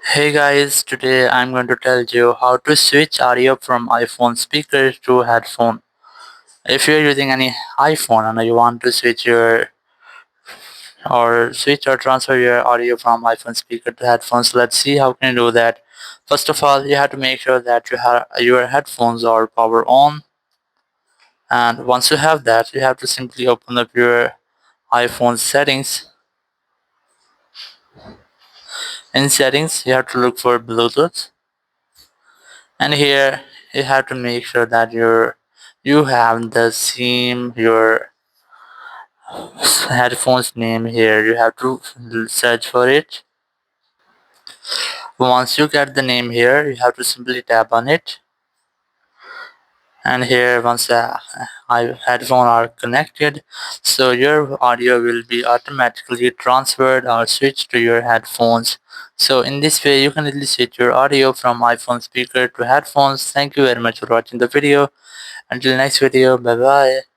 Hey guys, today I'm going to tell you how to switch audio from iPhone speaker to headphone. If you're using any iPhone and you want to switch or transfer your audio from iPhone speaker to headphones, let's see how can you do that. First of all, you have to make sure that your headphones are power on, and once you have that, you have to simply open up your iPhone settings. In settings, you have to look for Bluetooth, and here you have to make sure that you have the same your headphones name. Here you have to search for it. Once you get the name here, you have to simply tap on it, and here once the headphone are connected, so your audio will be automatically transferred or switched to your headphones. So in this way you can easily switch your audio from iPhone speaker to headphones. Thank you very much for watching the video. Until next video, bye bye.